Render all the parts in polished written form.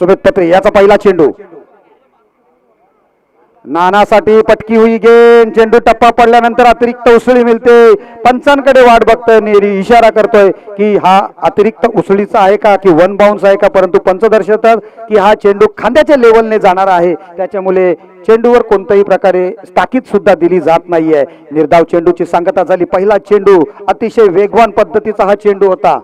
सुमित पत्रे याचा पहिला चेंडू नानासाठी पटकी हुई गेम. चेंडू टप्पा पडल्यानंतर अतिरिक्त उसळी मिळते. पंचांकडे वाट बघतोय नेरी, इशारा करतोय की हा अतिरिक्त उसळीचा आहे का की वन बाउन्स आहे का, परंतु पंच दर्शवतात की हा चेंडू खांद्याच्या लेवलने जाणार आहे, त्याच्यामुळे चेंडूवर कोणत्याही प्रकारे ताकीद सुद्धा दिली जात नाहीये. निर्धाव चेंडूची सांगता झाली. पहिला चेंडू अतिशय वेगवान पद्धतीचा हा चेंडू होता.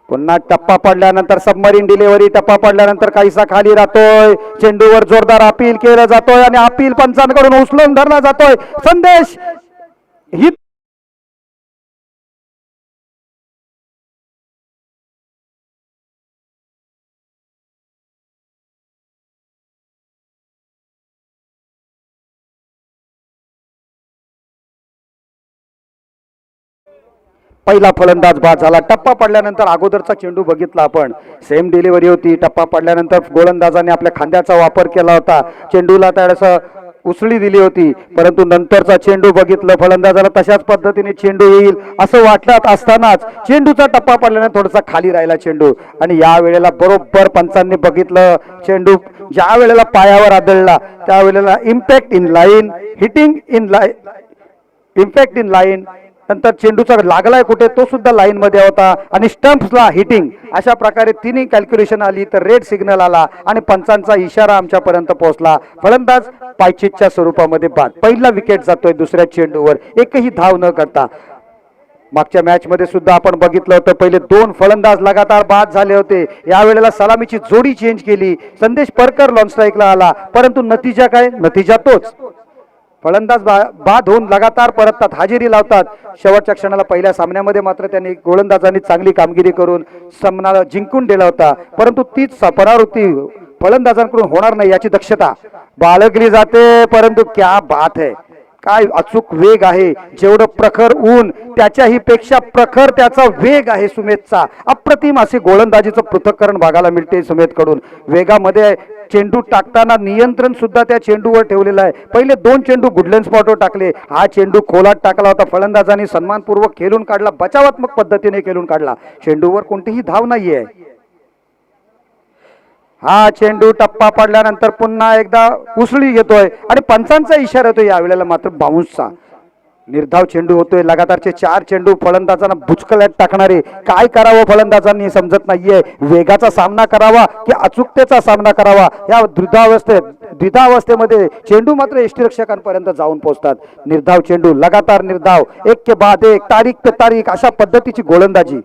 पुन्हा टप्पा पडल्यानंतर सबमरीन डिलिव्हरी, टप्पा पडल्यानंतर काहीसा खाली राहतोय. चेंडूवर जोरदार अपील केलं जातोय आणि अपील पंचांकडून उचलून धरला जातोय. संदेश ही पहिला फलंदाज बाद झाला. टप्पा पडल्यानंतर अगोदरचा चेंडू बघितला आपण, सेम डिलिव्हरी होती. टप्पा पडल्यानंतर गोलंदाजाने आपल्या खांद्याचा वापर केला होता. चेंडूला त्यावेळेस उसळी दिली होती, परंतु नंतरचा चेंडू बघितलं फलंदाजाला तशाच पद्धतीने चेंडू येईल असं वाटत असतानाच चेंडूचा टप्पा पडल्याने थोडासा खाली राहिला चेंडू. आणि या वेळेला बरोबर पंचांनी बघितलं, चेंडू ज्या वेळेला पायावर आदळला त्यावेळेला impact in line, hitting in line, impact in line, नंतर चेंडूचा लागलाय कुठे तो सुद्धा लाईन मध्ये होता आणि स्टंप्सला हिटिंग, अशा प्रकारे तिन्ही कॅल्क्युलेशन आली तर रेड सिग्नल आला आणि पंचांचा इशारा आमच्यापर्यंत पोहोचला. फलंदाज पायचीतच्या स्वरूपामध्ये बाद. पहिला विकेट जातोय दुसऱ्या चेंडूवर एकही धाव न करता. मागच्या मॅच मध्ये सुद्धा आपण बघितलं होतं, पहिले दोन फलंदाज लगातार बाद झाले होते. यावेळेला सलामीची जोडी चेंज केली. संदेश परकर लॉन स्ट्राईकला आला, परंतु नतीजा काय, नतीजा तोच. फलंदाज बाद होऊन लगातार परततात, हजेरी लावतात. शेवटच्या क्षणाला पहिल्या सामन्यामध्ये मात्र त्यांनी गोलंदाजांनी चांगली कामगिरी करून सामना जिंकून दिला होता, परंतु तीच परावृत्ती फलंदाजांकडून होणार नाही याची दक्षता बाळगली जाते. परंतु क्या बात है, काय अचूक वेग आहे. जेवढं प्रखर ऊन त्याच्याही पेक्षा प्रखर त्याचा वेग आहे सुमेधचा. अप्रतिम असे गोलंदाजीचं पृथक्करण बघायला मिळते सुमेधकडून. वेगामध्ये चेंडू टाकताना नियंत्रण सुद्धा त्या चेंडूवर ठेवलेलं आहे. पहिले दोन चेंडू गुडलँड स्पॉटवर टाकले, हा चेंडू खोलात टाकला होता. फलंदाजांनी सन्मानपूर्वक खेळून काढला, बचावात्मक पद्धतीने खेळून काढला. चेंडूवर कोणतीही धाव नाहीये. हा चेंडू टप्पा पडल्यानंतर पुन्हा एकदा उसळी घेतोय आणि पंचांचा इशारा येतोय. यावेळेला मात्र बाउन्सचा. निर्धाव चेंडू होतोय. लगातारचे 4 चेंडू फलंदाजांना बुचकळ्यात टाकणारे. काय करावं फलंदाजांनी समजत नाहीये. वेगाचा सामना करावा की अचूकतेचा सामना करावा, या द्विधावस्थेमध्ये चेंडू मात्र यष्टीरक्षकांपर्यंत जाऊन पोहोचतात. निर्धाव चेंडू, लगातार निर्धाव, एक के बाद एक, तारीख पे तारीख, अशा पद्धतीची गोलंदाजी.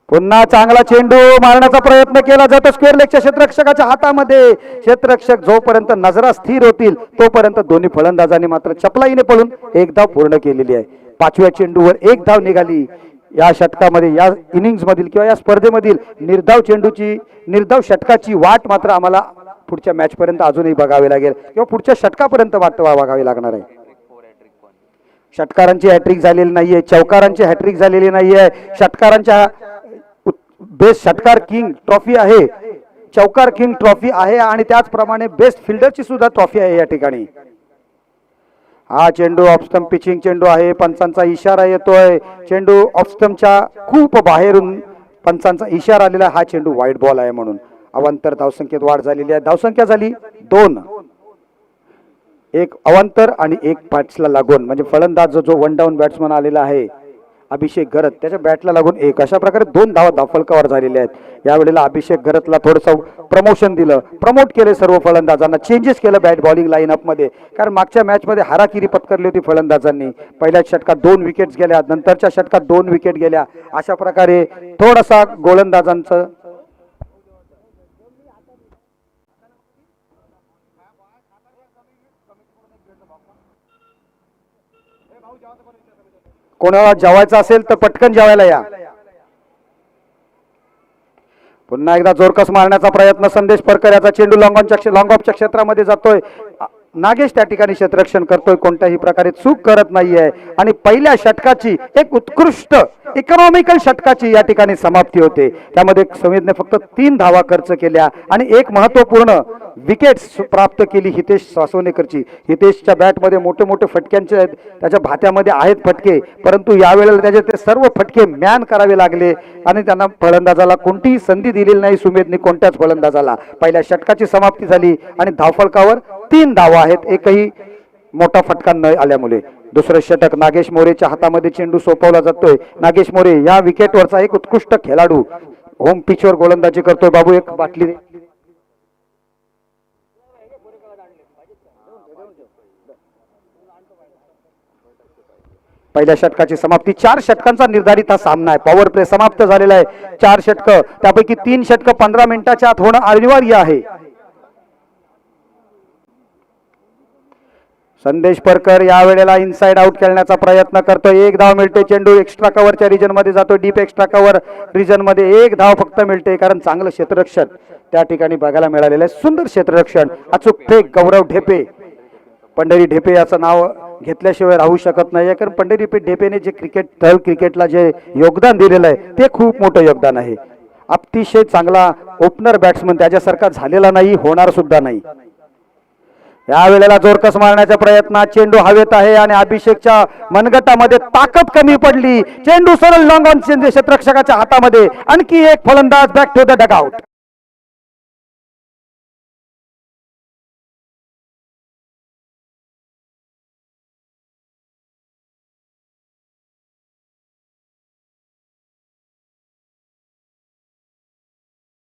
पुन्हा चांगला चेंडू मारण्याचा प्रयत्न केला जातो स्क्वेअर लेगच्या क्षेत्ररक्षकाच्या हातामध्ये. क्षेत्ररक्षक जोपर्यंत नजरा स्थिर होतील तोपर्यंत दोन्ही फलंदाजांनी मात्र चपलाईने पळून एक धाव पूर्ण केलेली आहे. 5व्या चेंडूवर एक धाव निघाली. या षटकामध्ये, या इनिंग्स मधील किंवा या स्पर्धेमधील निर्धाव षटकाची वाट मात्र आम्हाला पुढच्या मॅच पर्यंत अजूनही बघावी लागेल किंवा पुढच्या षटकापर्यंत वाट बघावी लागणार आहे. षटकारांची हॅट्रिक झालेली नाहीये, चौकारांची हॅट्रिक झालेली नाहीये. षटकारांच्या बेस्ट षटकार किंग ट्रॉफी आहे, चौकार किंग ट्रॉफी आहे आणि त्याचप्रमाणे बेस्ट फिल्डरची सुद्धा ट्रॉफी आहे या ठिकाणी. हा चेंडू ऑफ स्टंप पिचिंग चेंडू आहे. पंचांचा इशारा येतोय. चेंडू ऑफ स्टंपच्या खूप बाहेरून पंचांचा इशारा आलेला, हा चेंडू वाईट बॉल आहे म्हणून. अवांतर धावसंख्येत वाढ झालेली आहे. धावसंख्या झाली 2. एक अवांतर आणि एक बॅट्सला लागून, म्हणजे फलंदाज जो वन डाऊन बॅट्समन आलेला आहे अभिषेक घरत, त्याच्या बॅटला लागून एक, अशा प्रकारे 2 धावा धावफलकावर झालेल्या आहेत. यावेळेला अभिषेक घरतला थोडंसं प्रमोशन दिलं, प्रमोट केले सर्व फलंदाजांना, चेंजेस केलं बॅट बॉलिंग लाईनअप मध्ये. कारण मागच्या मॅच मध्ये हाराकिरी पत्करली होती फलंदाजांनी. पहिल्या षटकात 2 विकेट्स गेल्या, नंतरच्या षटकात 2 विकेट गेल्या. अशा प्रकारे थोडासा गोलंदाजांचं कोणाला जेवायचं असेल तर पटकन जेवायला या. पुन्हा एकदा जोरकस मारण्याचा प्रयत्न संदेश परकर याचा चेंडू लॉंग ऑफच्या क्षेत्रामध्ये जातोय. नागेश त्या ठिकाणी क्षेत्ररक्षण करतोय, कोणत्याही प्रकारे चूक करत नाहीये आणि पहिल्या षटकाची एक उत्कृष्ट इकॉनॉमिकल षटकाची या ठिकाणी समाप्ती होते. त्यामध्ये समीरने फक्त 3 धावा खर्च केल्या आणि एक महत्वपूर्ण विकेट्स प्राप्त केली हितेश सासवणेकरची. हितेशच्या बॅटमध्ये मोठे मोठे फटक्यांचे आहेत, त्याच्या भात्यामध्ये आहेत फटके, परंतु यावेळेला त्याचे ते सर्व फटके मॅन करावे लागले आणि त्यांना फलंदाजाला कोणतीही संधी दिलेली नाही सुमेधने कोणत्याच फलंदाजाला. पहिल्या षटकाची समाप्ती झाली आणि धावफलकावर 3 धावा आहेत, एकही मोठा फटका न आल्यामुळे. दुसरं षटक नागेश मोरेच्या हातामध्ये चेंडू सोपवला जातोय. नागेश मोरे या विकेटवरचा एक उत्कृष्ट खेळाडू होम पिचवर गोलंदाजी करतोय. बाबू एक बाटली दे. पहिल्या षटकाची समाप्ती. 4 षटकांचा निर्धारित हा सामना आहे. पॉवर प्ले समाप्त झालेला आहे. 4 षटक, त्यापैकी 3 षटक 15 मिनिटाच्या आत होणं अनिवार्य आहे. संदेश परकर या वेळेला इनसाइड आउट खेळण्याचा प्रयत्न करतोय. 1 धाव मिळते. चेंडू एक्स्ट्रा कव्हरच्या रिजन मध्ये जातो. डीप एक्स्ट्रा कव्हर रिजन मध्ये 1 धाव फक्त मिळते, कारण चांगलं क्षेत्ररक्षण त्या ठिकाणी बघायला मिळालेलं आहे. सुंदर क्षेत्ररक्षण. अचूक फेक गौरव ढेपे. पंढरी ढेपे याचं नाव घेतल्याशिवाय राहू शकत नाही, कारण पंढरी ढेपेने जे तळ क्रिकेटला जे योगदान दिलेलं आहे ते खूप मोठं योगदान आहे. अतिशय चांगला ओपनर बॅट्समन, त्याच्यासारखा झालेला नाही, होणार सुद्धा नाही. या वेळेला जोरकस मारण्याचा प्रयत्न. चेंडू हवेत आहे आणि अभिषेकच्या मनगटामध्ये ताकद कमी पडली. चेंडू सरळ लॉंग ऑन क्षेत्ररक्षकाच्या हातामध्ये. आणखी एक फलंदाज बॅक टू द डगआउट.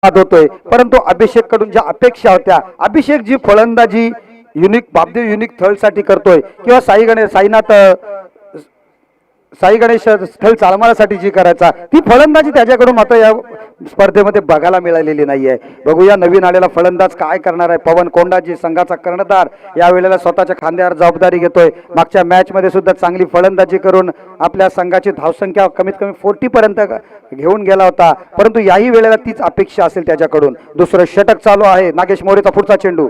होतोय, परंतु अभिषेक कडून ज्या अपेक्षा होत्या, अभिषेक जी फलंदाजी युनिक बाबदेव युनिक थळ साठी करतोय किंवा साई गणेश स्थळ चालवण्यासाठी जी करायचा, ती फलंदाजी त्याच्याकडून मात्र या स्पर्धेमध्ये बघायला मिळालेली नाहीये. बघूया नवीन आलेला फलंदाज काय करणार आहे. पवन कोंडाजी संघाचा कर्णधार या वेळेला स्वतःच्या खांद्यावर जबाबदारी घेतोय. मागच्या मॅच मध्ये सुद्धा चांगली फलंदाजी करून आपल्या संघाची धावसंख्या कमीत कमी 40 पर्यंत घेऊन गेला होता, परंतु याही वेळेला तीच अपेक्षा असेल त्याच्याकडून. दुसरं षटक चालू आहे. नागेश मोरेचा पुढचा चेंडू.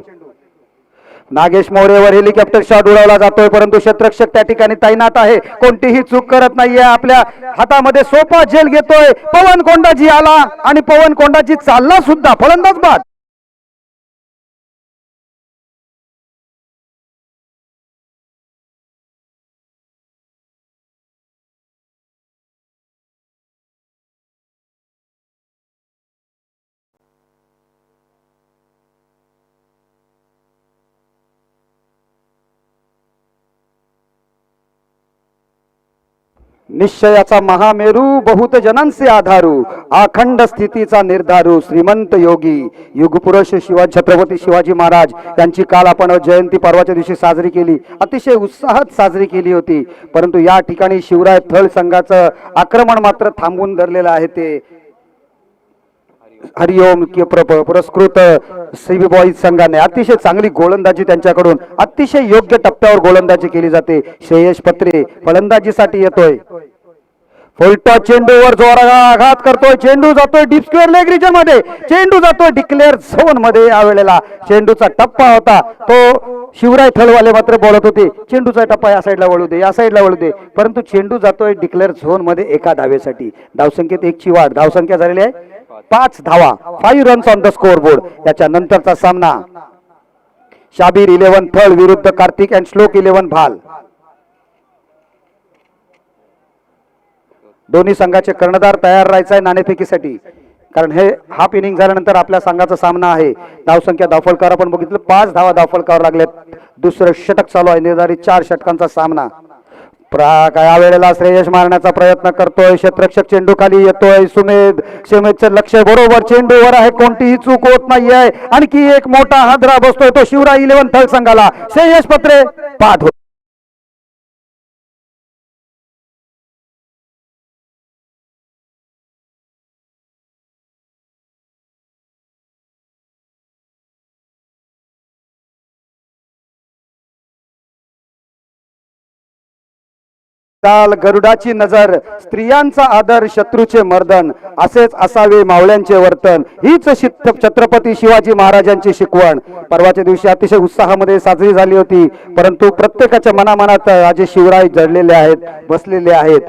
नागेश मोरेवर हेलिकॉप्टर शॉट उडवला जातोय, परंतु क्षेत्ररक्षक त्या ठिकाणी तैनात आहे, कोणतीही चूक करत नाहीये. आपल्या हातामध्ये सोपा झेल घेतोय. पवन कोंडाजी आला आणि पवन कोंडाजी चालला सुद्धा. फलंदाज बाद. निश्चयाचा महामेरू बहुत जनांचे आधारू, अखंड स्थितीचा निर्धारू, श्रीमंत योगी युगपुरुष छत्रपती शिवाजी महाराज यांची काल आपण जयंती परवाच्या दिवशी साजरी केली. अतिशय उत्साहात साजरी केली होती, परंतु या ठिकाणी शिवराय थळ संघाचं आक्रमण मात्र थांबवून धरलेलं आहे. ते हरिओम पुरस्कृत सीबी बॉईज संघाने अतिशय चांगली गोलंदाजी त्यांच्याकडून अतिशय योग्य टप्प्यावर गोलंदाजी केली जाते. श्रेयश पत्रे फलंदाजीसाठी येतोय. फुलटॉस चेंडूवर जोराचा आघात करतोय. चेंडू जातोय डीप स्क्वेअर लेग रिजन मध्ये. चेंडू जातोय डिक्लेअर झोन मध्ये. यावेळेला चेंडूचा टप्पा होता तो शिवराय थळवाले मात्र बोलत होते, चेंडूचा टप्पा या साईडला वळू दे, या साईडला वळू दे, परंतु चेंडू जातोय डिक्लेअर झोन मध्ये एका धावेसाठी. धावसंख्येत 1 ची वाढ. धावसंख्या झालेली आहे 5 धावा. 5 runs on the score board. याच्या नंतरचा सामना शाबीर 11 थळ विरुद्ध कार्तिक अँड श्लोक 11 भाल. दोन्ही संघाचे कर्णधार तयार राहायचं आहे नाणेफेकीसाठी, कारण हे हाफ इनिंग झाल्यानंतर आपल्या संघाचा सामना आहे. धावसंख्या धावफलकावर आपण बघितलं 5 धावा धावफलकावर लागलेत. दुसरं षटक चालू आहे. निर्धारित 4 षटकांचा सामना. या वेळेला श्रेयश मारण्याचा प्रयत्न करतोय. क्षेत्ररक्षक चेंडू खाली येतोय. सुमेधचं लक्ष बरोबर चेंडूवर आहे, कोणतीही चूक होत नाहीये. आणखी एक मोठा हादरा बसतोय तो शिवराय 11 थळ संघाला. श्रेयश पत्रे बाद. गरुडाची नजर, स्त्रियांचा आदर, शत्रूचे मर्दन, असेच असावे मावळ्यांचे वर्तन, हीच छत्रपती शिवाजी महाराजांची शिकवण. परवाच्या दिवशी अतिशय उत्साहामध्ये साजरी झाली होती, परंतु प्रत्येकाच्या मनामनात आज शिवराय जडलेले आहेत, बसलेले आहेत.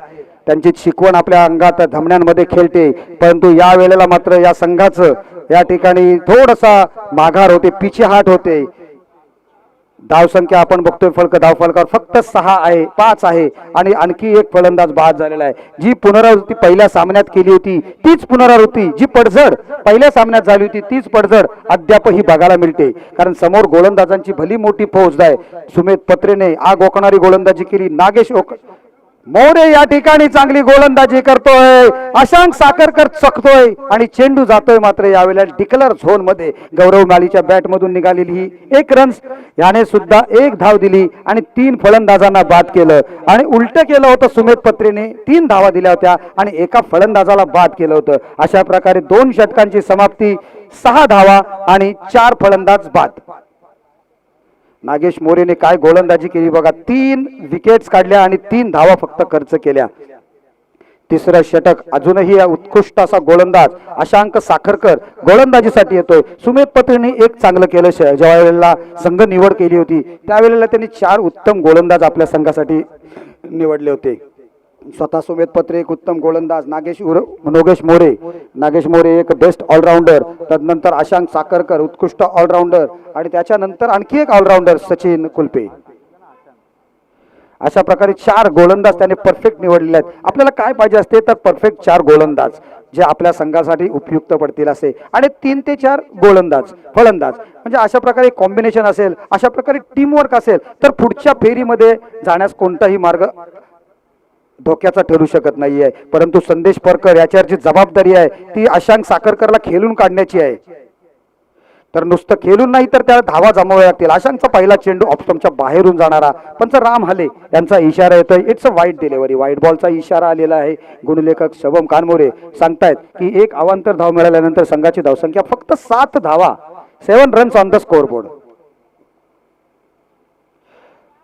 त्यांची शिकवण आपल्या अंगात धमन्यांमध्ये खेळते, परंतु या वेळेला मात्र या संघाचं या ठिकाणी थोडासा माघार होते, पिछेहाट होते. धावसंख्या आपण बघतोय धाव फलकावर फक्त 5 आहे आणि आणखी एक फलंदाज बाद झालेला आहे. जी पुनरावृत्ती पहिल्या सामन्यात केली होती तीच पुनरावृत्ती, जी पडझड पहिल्या सामन्यात झाली होती तीच पडझड अद्यापही बघायला मिळते. कारण समोर गोलंदाजांची भली मोठी फौज आहे. सुमित पत्रेने आग ओकणारी गोलंदाजी केली. नागेश मोरे या ठिकाणी चांगली गोलंदाजी करतोय. अशांक साखरकर चकतोय आणि चेंडू जातोय. मात्र यावेळेला डिक्लर झोन मध्ये गौरव मालीच्या बॅट मधून निघालेली ही 1 रन्स, याने सुद्धा 1 धाव दिली आणि 3 फलंदाजांना बाद केलं. आणि उलट केलं होतं सुमित पत्रेने, 3 धावा दिल्या होत्या आणि एका फलंदाजाला बाद केलं होतं. अशा प्रकारे 2 षटकांची समाप्ती, 6 धावा आणि 4 फलंदाज बाद. नागेश मोरेने काय गोलंदाजी केली बघा. 3 विकेट्स काढल्या आणि 3 धावा फक्त खर्च केल्या. तिसरं षटक अजूनही उत्कृष्ट असा गोलंदाज अशांक साखरकर गोलंदाजीसाठी येतोय. सुमित पत्रेने एक चांगलं केलं. ज्या वेळेला संघ निवड केली होती त्यावेळेला त्यांनी 4 उत्तम गोलंदाज आपल्या संघासाठी निवडले होते. स्वतः सुमित पत्रे एक उत्तम गोलंदाज, नागेश मोरे एक बेस्ट ऑलराऊंडर, तदनंतर अशांक साखरकर उत्कृष्ट ऑलराऊंडर आणि त्याच्यानंतर आणखी एक ऑलराऊंडर सचिन कुलपे. अशा प्रकारे 4 गोलंदाज त्याने परफेक्ट निवडलेले आहेत. आपल्याला काय पाहिजे असते तर परफेक्ट 4 गोलंदाज जे आपल्या संघासाठी उपयुक्त पडतील असे, आणि 3 ते 4 गोलंदाज फलंदाज, म्हणजे अशा प्रकारे कॉम्बिनेशन असेल, अशा प्रकारे टीमवर्क असेल तर पुढच्या फेरीमध्ये जाण्यास कोणताही मार्ग धोक्याचा ठरू शकत नाहीये. परंतु संदेश परकर याच्यावर जी जबाबदारी आहे ती अशांक साखरकरला खेळून काढण्याची आहे. तर नुसतं खेळून नाही तर त्याला धावा जमाव्या लागतील. अशांकचा पहिला चेंडू ऑफस्टंपच्या बाहेरून जाणारा, पंच राम हले यांचा इशारा येतोय. इट्स अ वाईट डिलिव्हरी. व्हाईट बॉलचा इशारा आलेला आहे. गुणलेखक शभम कानमोरे सांगतायत की एक अवांतर धाव मिळाल्यानंतर संघाची धावसंख्या फक्त 7 धावा, 7 रन्स ऑन द स्कोरबोर्ड.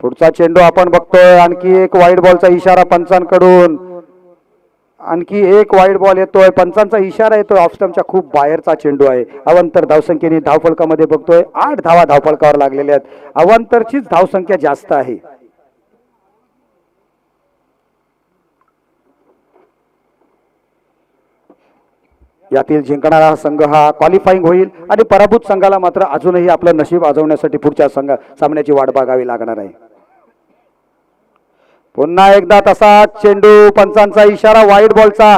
पुढचा चेंडू आपण बघतोय. आणखी एक वाईट बॉलचा इशारा पंचांकडून. आणखी एक वाईट बॉल येतोय. पंचांचा इशारा येतोय. ऑफस्टंपच्या खूप बाहेरचा चेंडू आहे. अवांतर धावसंख्येने धावफलकामध्ये बघतोय 8 धावा धावफलकावर लागलेल्या आहेत. अवांतरचीच धावसंख्या जास्त आहे. यातील जिंकणारा संघ हा क्वालिफाईंग होईल आणि पराभूत संघाला मात्र अजूनही आपलं नशीब आजवण्यासाठी पुढच्या सामन्याची वाट बघावी लागणार आहे. पुन्हा एकदा तसा चेंडू, पंचांचा इशारा, व्हाईट बॉलचा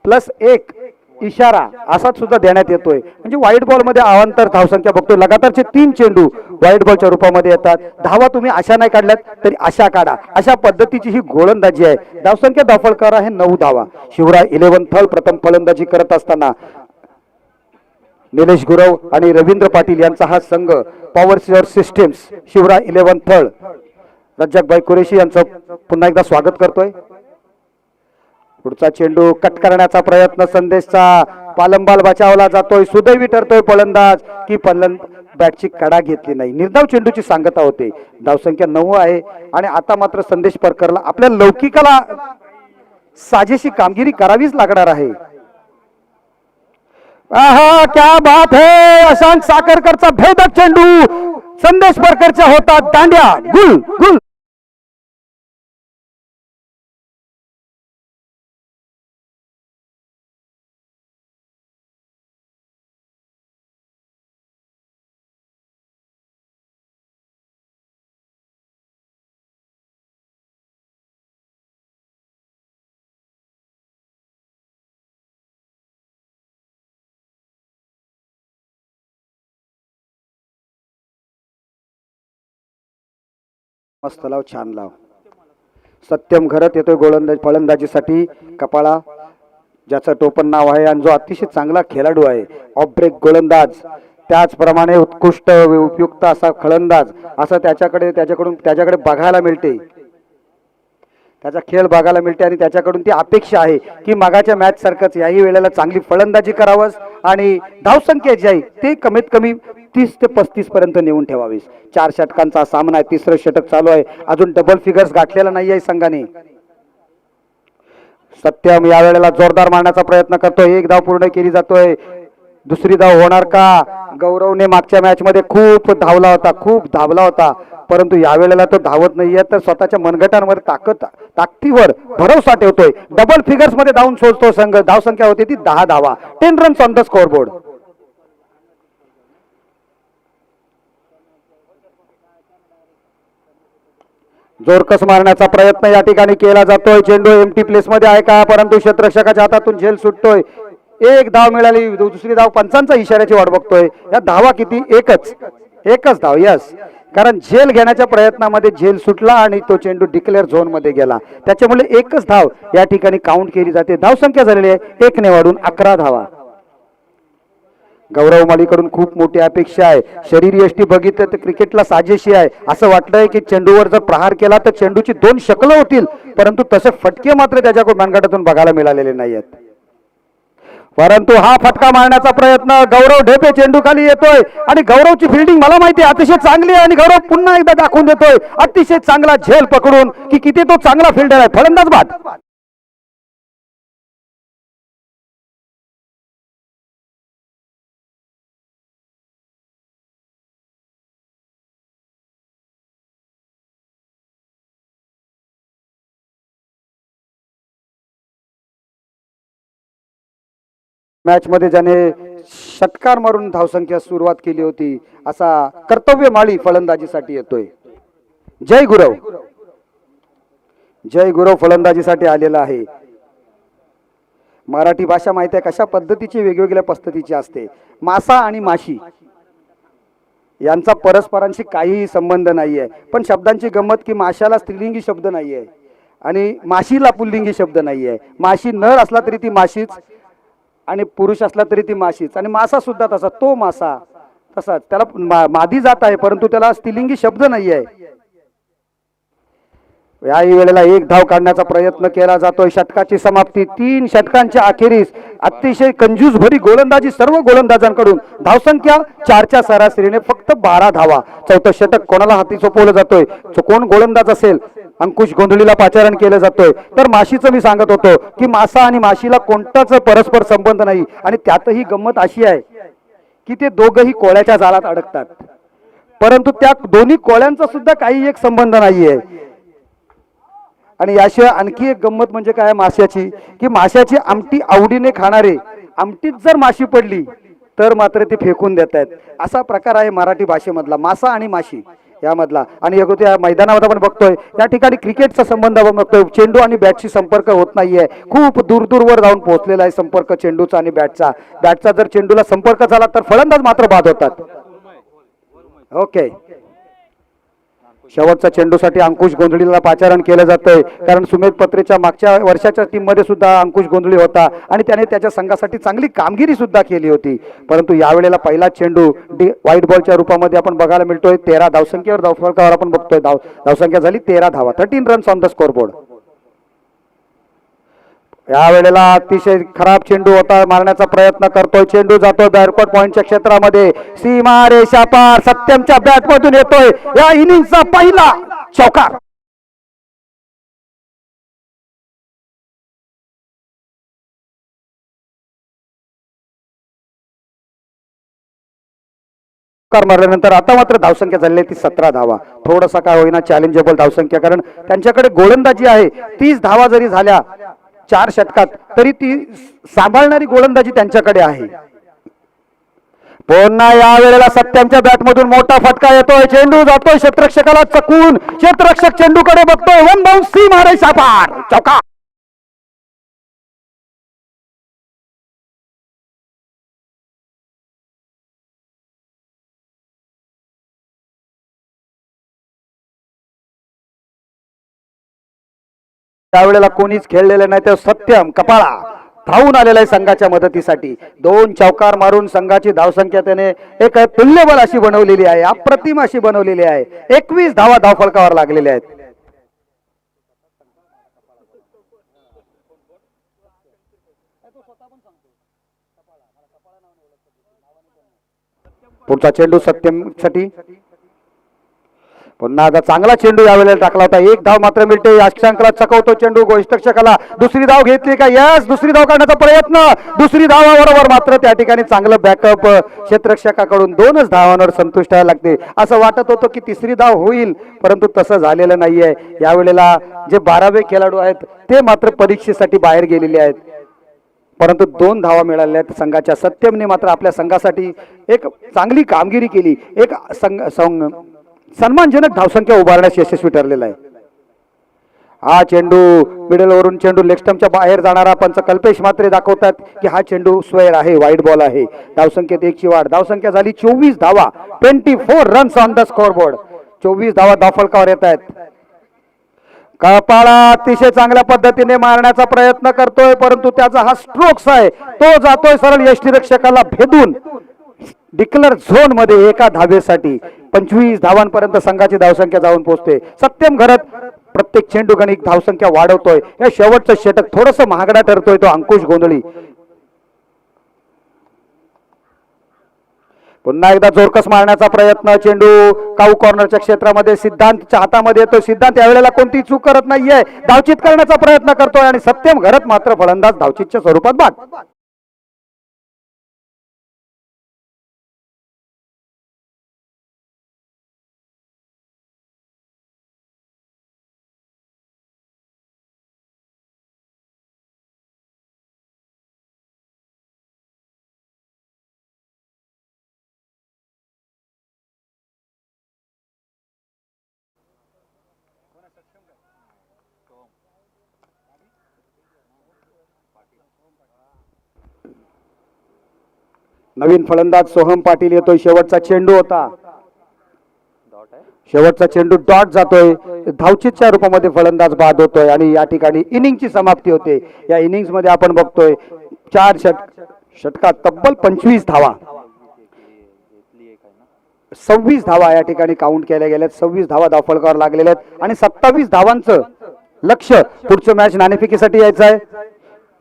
प्लस एक इशारा असाच सुद्धा देण्यात येतोय. म्हणजे व्हाईट बॉल मध्ये अवांतर धावसंख्या बघतोय. लगातारचे 3 चेंडू व्हाईट बॉलच्या रूपामध्ये येतात. धावा तुम्ही अशा नाही काढल्यात तरी अशा काढा, अशा पद्धतीची ही गोलंदाजी आहे. धावसंख्या धावफलकावर आहे 9 धावा. शिवराय 11 थळ प्रथम फलंदाजी करत असताना निलेश गुरव आणि रवींद्र पाटील यांचा हा संघ पॉवर सिस्टीम्स शिवराय 11 थळ रज्जाकभाई कुरेशी यांचं पुन्हा एकदा स्वागत करतोय. पुढचा चेंडू कट करण्याचा प्रयत्न संदेशचा, पालंबाल बचावला जातोय. सुदैवी ठरतोय फलंदाज की बॅटची कडा घेतली नाही. निर्धाव चेंडूची सांगता होते. धावसंख्या 9 आहे आणि आता मात्र संदेश परकरला आपल्या लौकिकाला साजेशी कामगिरी करावीच लागणार आहे. आहा, क्या बात है. अशांक साखरकरचा भेदक चेंडू संदेश परकरच्या होता दांड्या गुल गुल. मस्त लाव, छान लाव. सत्यम घरत येतोय गोलंदाज फलंदाजीसाठी. कपाळा ज्याचं टोपण नाव आहे आणि जो अतिशय चांगला खेळाडू आहे, ऑफ ब्रेक गोलंदाज, त्याचप्रमाणे उत्कृष्ट उपयुक्त असा फलंदाज असं त्याच्याकडे बघायला मिळते. त्याचा खेळ बघायला मिळते आणि त्याच्याकडून ती अपेक्षा आहे की मागाच्या मॅच सारखंच याही वेळेला चांगली फलंदाजी करावंस आणि धावसंख्या जी आहे ते कमीत कमी 30 ते 35 पर्यंत नेऊन ठेवावीस. 4 षटकांचा सामना आहे. 3रं षटक चालू आहे. अजून डबल फिगर्स गाठलेला नाही आहे संघाने. सत्यम या वेळेला जोरदार मारण्याचा प्रयत्न करतोय. 1 धाव पूर्ण केली जातोय. दुसरी धाव होणार का? गौरवने मागच्या मॅच मध्ये खूप धावला होता, खूप धावला होता, परंतु यावेळेला तो धावत नाहीये. तर स्वतःच्या मनगटांवर ताकदीवर भरोसा ठेवतोय. डबल फिगर्स मध्ये धावून सोडतो संघ. धावसंख्या होती ती 10 धावा. 10 रन्स ऑन द स्कोरबोर्ड. जोरकस मारण्याचा प्रयत्न या ठिकाणी केला जातोय. चेंडू एम्प्टी प्लेस मध्ये आहे का, परंतु क्षेत्ररक्षकाच्या हातातून झेल सुटतोय. एक धाव मिळाली, दुसरी धाव पंचांचा इशाऱ्याची वाट बघतोय. या धावा किती? एकच धाव. यस, कारण झेल घेण्याच्या प्रयत्नामध्ये झेल सुटला आणि तो चेंडू डिक्लेअर झोन मध्ये गेला, त्याच्यामुळे एकच धाव या ठिकाणी काउंट केली जाते. धावसंख्या झालेली आहे 1 ने वाढून 11 धावा. गौरव मालीकडून खूप मोठी अपेक्षा आहे. शरीर यष्टी बघितलं तर क्रिकेटला साजेशी आहे. असं वाटलंय की चेंडूवर जर प्रहार केला तर चेंडूची 2 शकलं होतील, परंतु तसे फटके मात्र त्याच्याकडून मनगटातून बघायला मिळालेले नाहीयेत. परंतु हा फटका मारण्याचा प्रयत्न, गौरव ढेपे चेंडू खाली येतोय आणि गौरवची फिल्डिंग मला माहिती आहे अतिशय चांगली आहे आणि गौरव पुन्हा एकदा दाखवून देतोय अतिशय चांगला झेल पकडून की किती तो चांगला फिल्डर आहे. फलंदाज बाद. मॅच मध्ये ज्याने षटकार मारून धावसंख्या सुरुवात केली होती असा कर्तव्य माळी फलंदाजीसाठी येतोय. जय गुरव. जय गुरव फलंदाजीसाठी आलेला आहे. मराठी भाषा माहिती आहे कशा पद्धतीची वेगवेगळ्या पद्धतीची असते. मासा आणि माशी यांचा परस्परांशी काहीही संबंध नाहीये, पण शब्दांची गंमत की माशाला स्त्रीलिंगी शब्द नाहीये आणि माशीला पुल्लिंगी शब्द नाहीये. माशी नर असला तरी ती माशीच आणि पुरुष असला तरी ती माशीच, आणि मासा सुद्धा तसा, तो मासा तसाच, त्याला मादी जात आहे परंतु त्याला स्त्रीलिंगी शब्द नाहीये. याही वेळेला एक धाव काढण्याचा प्रयत्न केला जातोय. षटकाची समाप्ती. 3 षटकांच्या अखेरीस अतिशय कंजूस भरी गोलंदाजी सर्व गोलंदाजांकडून. धावसंख्या 4च्या सरासरीने फक्त 12 धावा. चौथं षटक कोणाला हाती सोपवलं जातोय, कोण गोलंदाज असेल? अंकुश गोंधळीला पाचारण केलं जातोय. तर माशीचं मी सांगत होतो की मासा आणि माशीला कोणताच परस्पर संबंध नाही, आणि त्यातही गंमत अशी आहे की ते दोघंही कोळ्याच्या जाळात अडकतात, परंतु त्या दोन्ही कोळ्यांचा सुद्धा काही एक संबंध नाहीये. आणि याशिवाय आणखी एक गंमत म्हणजे काय माशाची, की माशाची आमटी आवडीने खाणारे, आमटीत जर माशी पडली तर मात्र ते फेकून देत आहेत. असा प्रकार आहे मराठी भाषेमधला मासा आणि माशी यामधला. आणि या मैदानावर आपण बघतोय या ठिकाणी क्रिकेटचा संबंध आपण बघतोय. चेंडू आणि बॅटशी संपर्क होत नाहीये. खूप दूरवर जाऊन पोहोचलेला आहे संपर्क चेंडूचा आणि बॅटचा जर चेंडूला संपर्क झाला तर फलंदाज मात्र बाद होतात. ओके, शेवटच्या चेंडूसाठी अंकुश गोंधळीला पाचारण केलं जातंय, कारण सुमेध पत्रेच्या मागच्या वर्षाच्या टीम मध्ये सुद्धा अंकुश गोंधळी होता आणि त्याने त्याच्या संघासाठी चांगली कामगिरी सुद्धा केली होती. परंतु यावेळेला पहिला चेंडू व्हाईट बॉलच्या रूपामध्ये आपण बघायला मिळतोय. 13 धावसंख्येवर धावफलकावर आपण बघतोय. धावसंख्या झाली 13 धावा. 13 रन्स ऑन द स्कोरबोर्ड. या वेळेला अतिशय खराब चेंडू होता, मारण्याचा प्रयत्न करतोय. चेंडू जातोय बॅकवर्ड पॉइंटच्या क्षेत्रामध्ये. सीमा रेषा पार सत्यमच्या बॅट मधून येतोय या इनिंगचा पहिला चौकार. मारल्यानंतर आता मात्र धावसंख्या झाली ती 17 धावा. थोडासा काय होईना चॅलेंजेबल धावसंख्या, कारण त्यांच्याकडे गोलंदाजी आहे. 30 धावा जरी झाल्या 4 षटकात तरी ती सांभाळणारी गोलंदाजी त्यांच्याकडे आहे. पुन्हा या वेळेला सत्यमच्या बॅट मधून मोठा फटका येतोय. चेंडू जातोय क्षेत्ररक्षकाला चकून. क्षेत्ररक्षक चेंडूकडे बघतोय. वन बाउंस, सीमा रेषा पार चौका. त्यावेळेला कोणीच खेळलेलं नाही, तर सत्यम कपाळा धावून आलेला आहे संघाच्या मदतीसाठी. 2 चौकार मारून संघाची धावसंख्या त्याने एक तुल्यबल अशी बनवलेली आहे, अप्रतिम अशी बनवलेली आहे. 21 धावा धावफलकावर लागलेल्या आहेत. पुढचा चेंडू सत्यम साठी. पुन्हा आता चांगला चेंडू यावेळेला टाकला होता. एक धाव मात्र मिळते. अक्षांकला चकवतो चेंडू गोष्टक्षकाला. दुसरी धाव घेतली का? यस, दुसरी धाव काढण्याचा प्रयत्न. दुसरी धावाबरोबर मात्र त्या ठिकाणी चांगलं बॅकअप क्षेत्ररक्षकाकडून. 2च धावांवर संतुष्ट व्हायला लागते. असं वाटत होतं की तिसरी धाव होईल, परंतु तसं झालेलं नाहीये. यावेळेला जे 12वे खेळाडू आहेत ते मात्र परीक्षेसाठी बाहेर गेलेले आहेत, परंतु 2 धावा मिळाल्या आहेत संघाच्या. सत्यमने मात्र आपल्या संघासाठी एक चांगली कामगिरी केली. एक सन्मानजनक धावसंख्या उभारण्यास यशस्वी ठरलेला आहे. हा चेंडू मिडलवरून चेंडू लेग स्टंपच्या बाहेर जाणारा पंच कल्पेश मात्रे दाखवतात की हा चेंडू स्क्वेअर आहे, वाईड बॉल आहे. धावसंख्येत 1ची वाढ. धावसंख्या झाली 24 धावा. 24 रन्स ऑन द स्कोरबोर्ड. 24 धावा धावफलकावर येत आहेत. कपाळा अतिशय चांगल्या पद्धतीने मारण्याचा प्रयत्न करतोय, परंतु त्याचा हा स्ट्रोक्स आहे तो जातोय सरळ यष्टीरक्षकाला भेदून डिक्लर झोन मध्ये. एका धावेसाठी 25 धावांपर्यंत संघाची धावसंख्या जाऊन पोहोचते. सत्यम घरत प्रत्येक चेंडू गणिक धावसंख्या वाढवतोय. या शेवटचं षटक थोडस महागडा ठरतोय तो अंकुश गोंधळी. पुन्हा एकदा जोरकस मारण्याचा प्रयत्न. चेंडू काऊ कॉर्नरच्या क्षेत्रामध्ये सिद्धांतच्या हातामध्ये येतो. सिद्धांत यावेळेला कोणती चूक करत नाहीये, धावचित करण्याचा प्रयत्न करतोय आणि सत्यम घरत मात्र फलंदाज धावचितच्या स्वरूपात बाद. नवीन फलंदाज सोहम पाटील येतोय. शेवटचा चेंडू होता, शेवटचा चेंडू डॉट जातोय. धावचितच्या रूपामध्ये फलंदाज बाद होतोय आणि या ठिकाणी इनिंगची समाप्ती होते. या इनिंग्स मध्ये आपण बघतोय 4 षटकात तब्बल 25 धावा, 26 धावा या ठिकाणी काउंट केल्या गेल्यात. 26 धावा धावफलकावर लागलेल्या आहेत आणि 27 धावांचं लक्ष पुढचं मॅच नाणेफेकीसाठी यायचं आहे.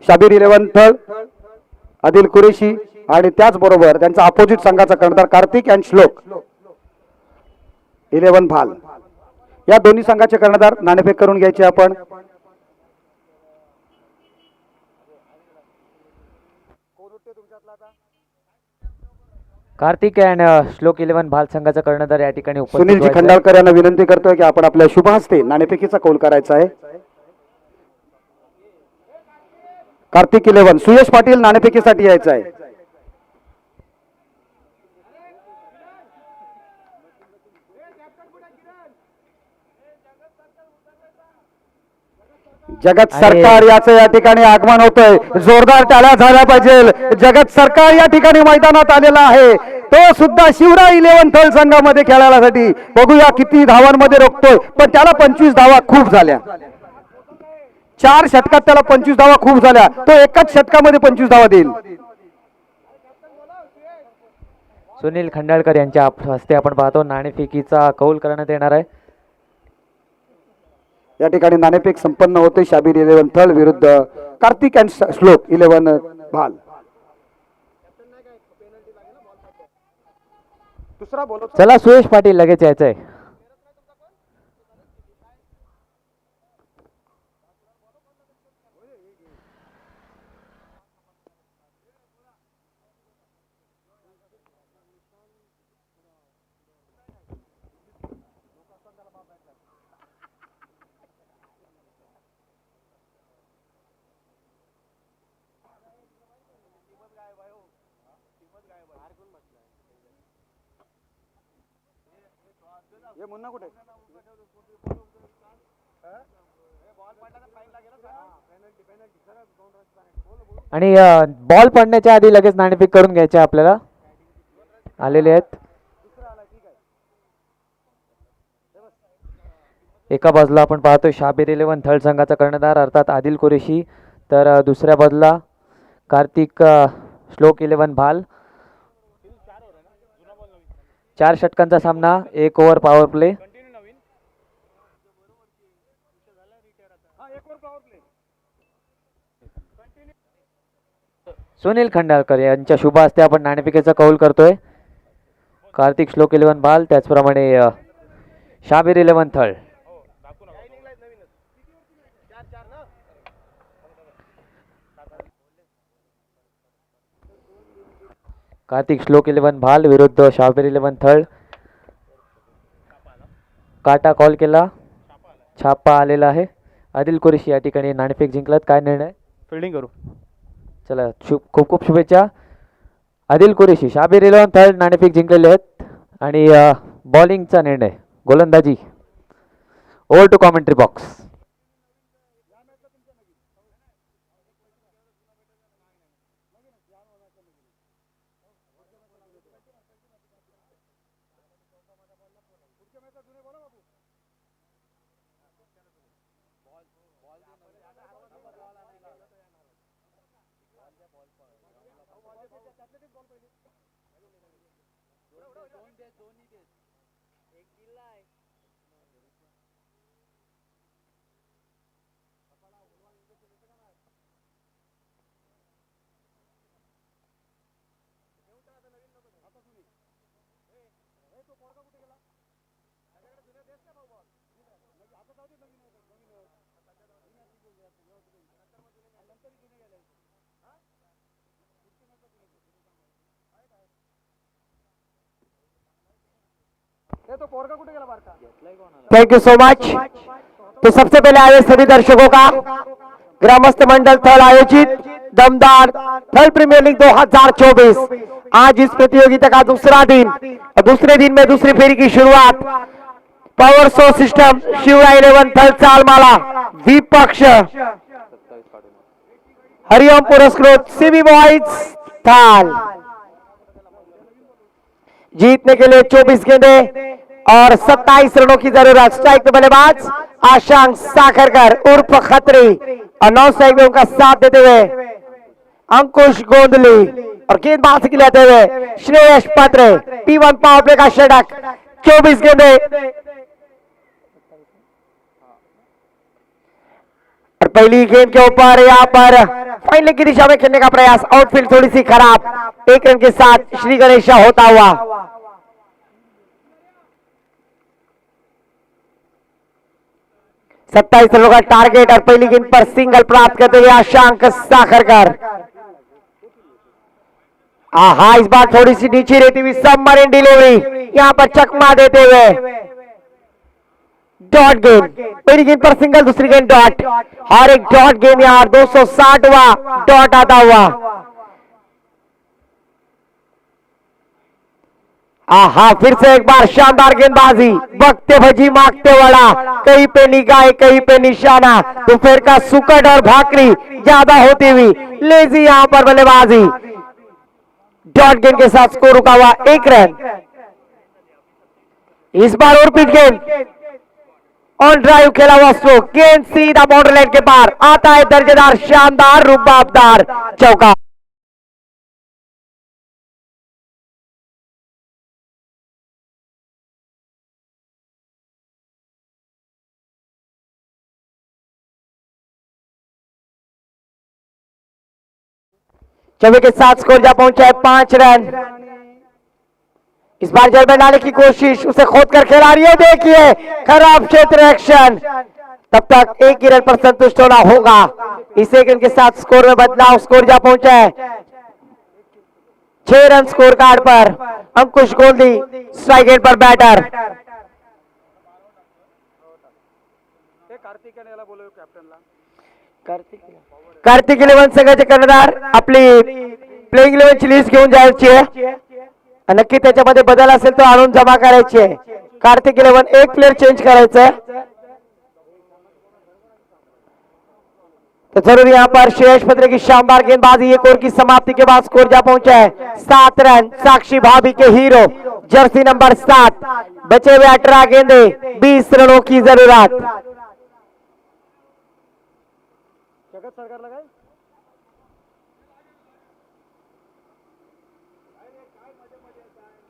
शाबीर 11 थळ, आदिल कुरेशी आणि त्याचबरोबर त्यांचा अपोजिट संघाचा कर्णधार कार्तिक अँड श्लोक 11 भाल. या दोन्ही संघाचे कर्णधार नाणेफेक करून घ्यायचे आपण. कार्तिक अँड श्लोक 11 भाल संघाचा कर्णधार या ठिकाणी उपस्थित. सुनीलजी खंडाळकर यांना विनंती करतोय की आपण आपल्या शुभ हस्ते नाणेफेकीचा कौल करायचा आहे. कार्तिक 11, सुयश पाटील नाणेफेकीसाठी यायचं आहे. जगत सरकार याचं या ठिकाणी आगमन होतंय. जोरदार टाळ्या झाल्या पाहिजे. जगत सरकार या ठिकाणी मैदानात आलेला आहे. तो सुद्धा शिवराय 11 थळ संघामध्ये खेळायसाठी. बघूया किती धावांमध्ये रोखतोय, पण त्याला 25 धावा खूप झाल्या. 4 षटकात त्याला 25 धावा खूप झाल्या. तो एकाच षटकामध्ये 25 धावा देईल. सुनील खंडाळकर यांच्या हस्ते आपण पाहतो नाणेफेकीचा कौल करण्यात येणार आहे. या ठिकाणी नाणेफेक संपन्न होते. शाबीर 11 थळ विरुद्ध कार्तिक अँड श्लोक 11 भाल. चला सुयश पाटील लगेच यायचंय. आणि बॉल पडण्याच्या आधी लगेच नाणेफेक करून घ्यायचे आपल्याला. आलेले आहेत. एका बाजूला आपण पाहतोय शाबीर 11 थळ संघाचा कर्णधार अर्थात आदिल कुरेशी, तर दुसऱ्या बाजूला कार्तिक श्लोक 11 भाल. 4 षटकांचा सामना, 1 over power play. Sunil Khandalkar यांच्या शुभ हस्ते आपण नाणेफेकीचा कौल करतोय. कार्तिक श्लोक 11 भाल, त्याचप्रमाणे शाबीर 11 थळ. कार्तिक श्लोक 11 भाल विरुद्ध शाबीर 11 थळ. काटा कॉल केला, छापा आलेला आहे. आदिल कुरेशी या ठिकाणी नाणेफेक जिंकलात. काय निर्णय? फिल्डिंग करू. चला खूप खूप शुभेच्छा. आदिल कुरेशी शाबीर 11 थळ नाणेफेक जिंकलेले आहेत. आणि बॉलिंगचा निर्णय, गोलंदाजी. Over to commentary box. Thank you so much. तो सबसे पहले आए सभी दर्शकों का ग्रामस्थ मंडल थल आयोजित दमदार थल प्रीमियर लीग 2024 आज इस प्रतियोगिता का दूसरा दिन और दूसरे दिन में दूसरी फेरी की शुरुआत पावर सो सिस्टम शिवराय 11 थल चालमाला विपक्ष हरिओम पुरस्कृत सीबी बॉयज थाल। जीतने के लिए 24 गेंदे और 27 रनों की जरूरत। स्ट्राइक पे बल्लेबाज आशांक साखरकर उर्फ खत्री और 9 स्ट्राइक में उनका साथ देते हुए अंकुश गोंदली और गेंदबाजी के लिए आते हुए श्रेयस पात्रे। P1 पावर प्ले का षटक 24 गेंदे और पहली गेंद के ऊपर यहाँ पर फाइनल की दिशा में खेलने का प्रयास, आउटफील्ड थोड़ी सी खराब, 1 रन के साथ श्री गणेशा होता हुआ। 27 रनों का टारगेट और पहली गेंद पर सिंगल प्राप्त करते हुए आशांक साखरकर। आहा, इस बार थोड़ी सी नीचे रहती हुई सबमरीन डिलीवरी, यहाँ पर चकमा देते हुए डॉट गेंद। पहली गेंद पर सिंगल, दूसरी गेंद डॉट और एक डॉट गेंद यार 260वां डॉट आता हुआ। आहा, फिर से एक बार शानदार गेंदबाजी, बकते भजी मांगते वड़ा, कहीं पे निगाह कहीं पे निशाना, दोपहर का सुकट और भाकरी ज्यादा होती हुई लेजी यहां पर बल्लेबाजी। डॉट गेंद के साथ स्कोर रुका हुआ 1 रन। इस बार और पिच गेंद ऑन ड्राइव खेला हुआ स्ट्रोक, गेंद सीधा बाउंड्री लाइन के पार आता है, दर्जेदार शानदार रुबाबदार चौका। चौबे के साथ स्कोर जा पहुंचा है 5 रन। इस बार जल में डालने की कोशिश, उसे खोद कर खिलाड़ी है, देखिए खराब क्षेत्र एक्शन, तब तक 1 ही रन पर संतुष्ट होना होगा। इस एक रन के साथ स्कोर में बदलाव, स्कोर जा पहुंचा है 6 रन स्कोर कार्ड पर। अंकुश गोंदी स्ट्राइक एंड पर बैटर। कार्तिक 11 संघाचे कर्णधार आपली प्लेइंग 11 लिस्ट घेऊन जायची आहे, नक्की त्याच्यामध्ये बदल असेल तो आणून जमा करायची आहे। कार्तिक 11 एक प्लेयर चेंज करायचं है तो जरूर यहाँ पर श्रेयस पत्रे की शानदार गेंदबाजी, एक ओवर की समाप्ति के बाद स्कोर जा पहुंचा है 7 रन। साक्षी भाभी के हीरो जर्सी नंबर 7, बचे हुए 18 गेंदे 20 रनों की जरूरत।